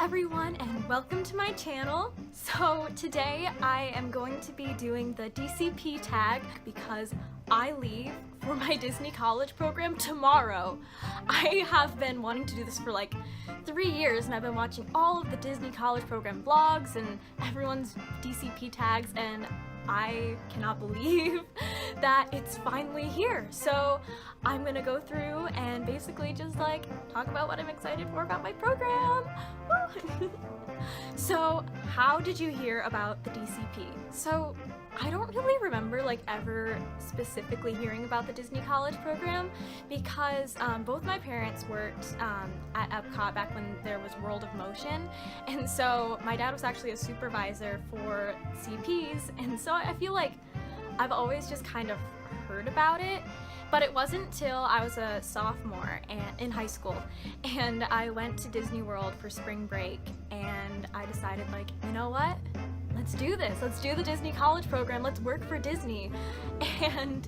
everyone, and welcome to my channel. So today I am going to be doing the DCP tag because I leave for my Disney college program tomorrow. I have been wanting to do this for like 3 years, and I've been watching all of the Disney college program vlogs and everyone's DCP tags, and I cannot believe that it's finally here. So I'm gonna go through and basically just like talk about what I'm excited for about my program. So how did you hear about the DCP? So I don't really remember like ever specifically hearing about the Disney college program because both my parents worked at Epcot back when there was World of Motion, and so my dad was actually a supervisor for CPs, and so I feel like I've always just kind of heard about it. But it wasn't till I was a sophomore in high school, and I went to Disney World for spring break, and I decided, like, you know what? Let's do this. Let's do the Disney college program. Let's work for Disney. And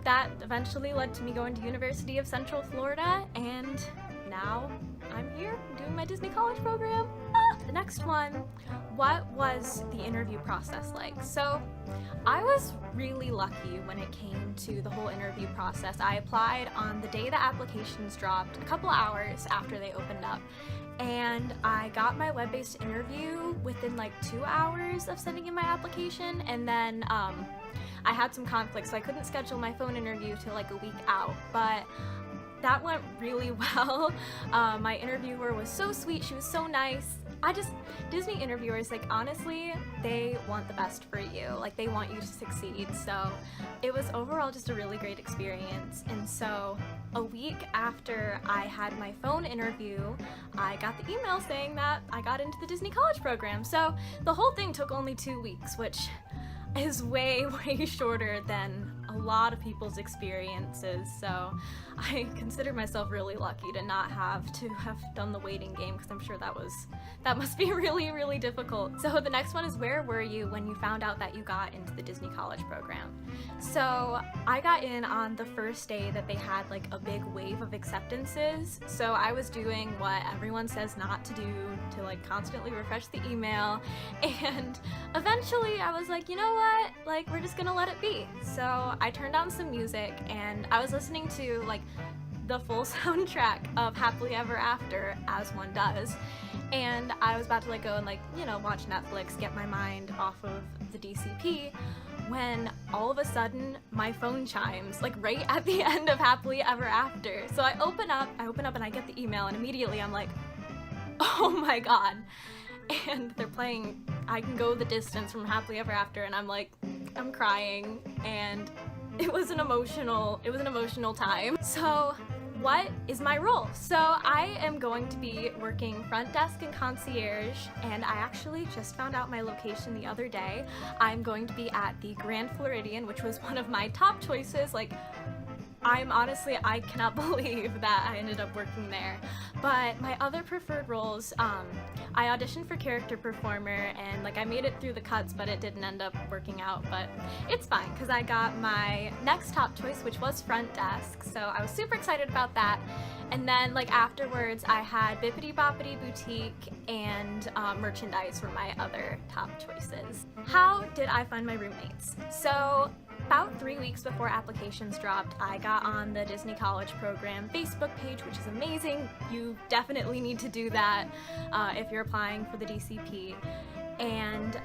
that eventually led to me going to University of Central Florida, and now I'm here doing my Disney college program. The next one, what was the interview process like? So I was really lucky when it came to the whole interview process. I applied on the day the applications dropped, a couple hours after they opened up, and I got my web-based interview within like 2 hours of sending in my application, and then I had some conflicts, so I couldn't schedule my phone interview till like a week out, but that went really well. My interviewer was so sweet, she was so nice. Disney interviewers, like, honestly, they want the best for you. Like, they want you to succeed. So it was overall just a really great experience. And so a week after I had my phone interview, I got the email saying that I got into the Disney college program. So the whole thing took only 2 weeks, which is way, way shorter than a lot of people's experiences, so I consider myself really lucky to not have to have done the waiting game, because I'm sure that must be really, really difficult. So the next one is, where were you when you found out that you got into the Disney college program? So I got in on the first day that they had like a big wave of acceptances, so I was doing what everyone says not to do, to like constantly refresh the email, and eventually I was like, you know what, like, we're just gonna let it be. So I turned on some music, and I was listening to like the full soundtrack of Happily Ever After, as one does, and I was about to like go and like, you know, watch Netflix, get my mind off of the DCP, when all of a sudden my phone chimes, like right at the end of Happily Ever After. So I open up and I get the email, and immediately I'm like, oh my god. And they're playing I Can Go the Distance from Happily Ever After, and I'm like, I'm crying, and it was an emotional time. So what is my role? So I am going to be working front desk and concierge, and I actually just found out my location the other day. I'm going to be at the Grand Floridian, which was one of my top choices. Like, I cannot believe that I ended up working there. But my other preferred roles, I auditioned for character performer, and like I made it through the cuts, but it didn't end up working out, but it's fine because I got my next top choice, which was front desk, so I was super excited about that. And then like afterwards I had Bippity Boppity Boutique and merchandise were my other top choices. How did I find my roommates? So about 3 weeks before applications dropped, I got on the Disney College Program Facebook page, which is amazing. You definitely need to do that if you're applying for the DCP. And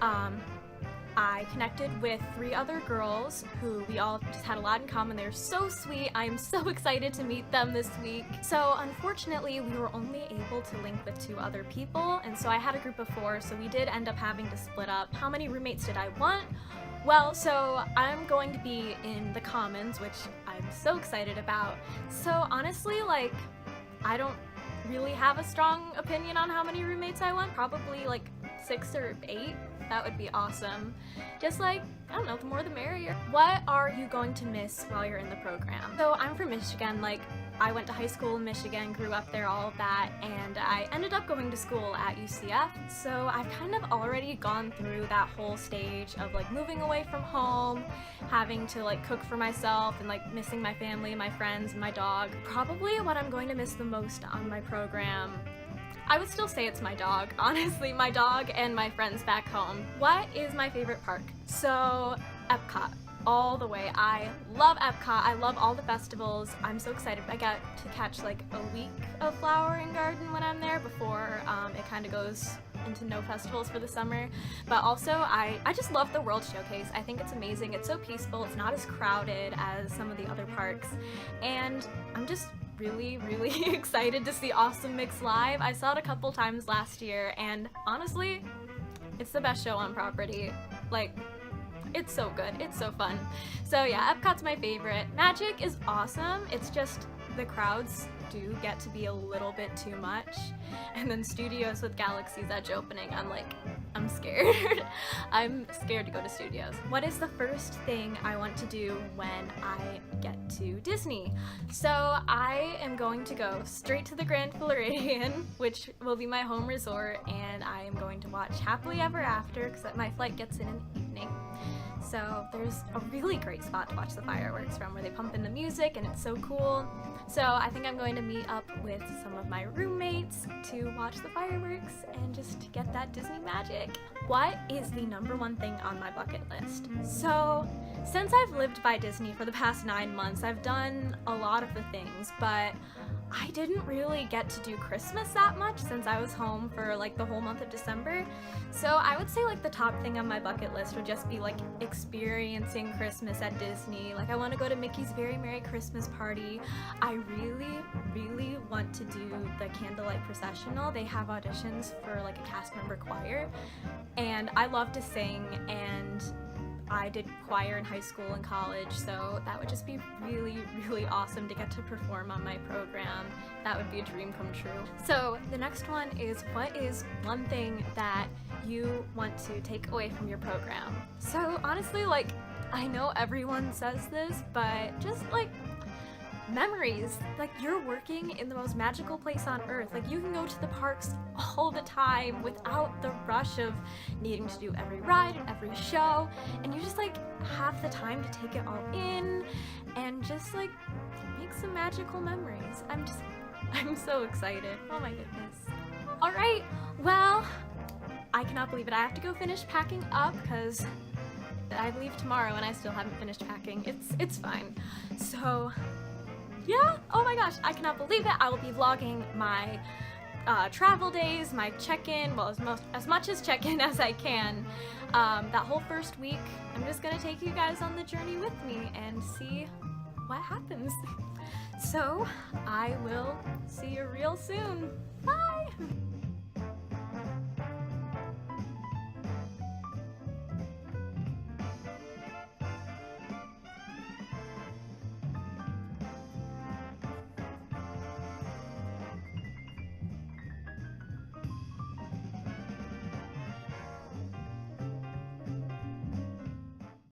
I connected with 3 other girls who we all just had a lot in common. They're so sweet. I am so excited to meet them this week. So unfortunately, we were only able to link with 2 other people, and so I had a group of 4, so we did end up having to split up. How many roommates did I want? Well, so I'm going to be in the Commons, which I'm so excited about. So honestly, like, I don't really have a strong opinion on how many roommates I want. Probably like 6 or 8. That would be awesome. Just like, I don't know, the more the merrier. What are you going to miss while you're in the program? So I'm from Michigan. Like, I went to high school in Michigan, grew up there, all of that, and I ended up going to school at UCF. So I've kind of already gone through that whole stage of like moving away from home, having to like cook for myself, and like missing my family, my friends, and my dog. Probably what I'm going to miss the most on my program I would still say it's my dog, honestly, my dog and my friends back home. What is my favorite park? So, Epcot. All the way. I love Epcot. I love all the festivals. I'm so excited. I get to catch like a week of Flower and Garden when I'm there before it kind of goes into no festivals for the summer. But also I just love the World Showcase. I think it's amazing. It's so peaceful. It's not as crowded as some of the other parks. And I'm just really, really excited to see Awesome Mix live. I saw it a couple times last year and honestly, it's the best show on property. Like, it's so good. It's so fun. So yeah, Epcot's my favorite. Magic is awesome. It's just the crowds do get to be a little bit too much. And then Studios with Galaxy's Edge opening, I'm scared. I'm scared to go to Studios. What is the first thing I want to do when I get to Disney? So I am going to go straight to the Grand Floridian, which will be my home resort, and I am going to watch Happily Ever After because my flight gets in the evening. So there's a really great spot to watch the fireworks from where they pump in the music and it's so cool. So I think I'm going to meet up with some of my roommates to watch the fireworks and just to get that Disney magic. What is the number one thing on my bucket list? So since I've lived by Disney for the past 9 months, I've done a lot of the things, but I didn't really get to do Christmas that much since I was home for like the whole month of December. So I would say like the top thing on my bucket list would just be like experiencing Christmas at Disney. Like I want to go to Mickey's Very Merry Christmas Party. I really, really want to do the Candlelight Processional. They have auditions for like a cast member choir and I love to sing, and I did choir in high school and college, so that would just be really, really awesome to get to perform on my program. That would be a dream come true. So the next one is, what is one thing that you want to take away from your program? So honestly, like, I know everyone says this, but just like memories. Like, you're working in the most magical place on earth. Like, you can go to the parks all the time without the rush of needing to do every ride and every show, and you just like have the time to take it all in and just like make some magical memories. I'm so excited. Oh my goodness. All right, well, I cannot believe it. I have to go finish packing up because I leave tomorrow and I still haven't finished packing. It's fine. So yeah, oh my gosh, I cannot believe it. I will be vlogging my travel days, my check-in, well, as much as check-in as I can. That whole first week, I'm just gonna take you guys on the journey with me and see what happens. So, I will see you real soon.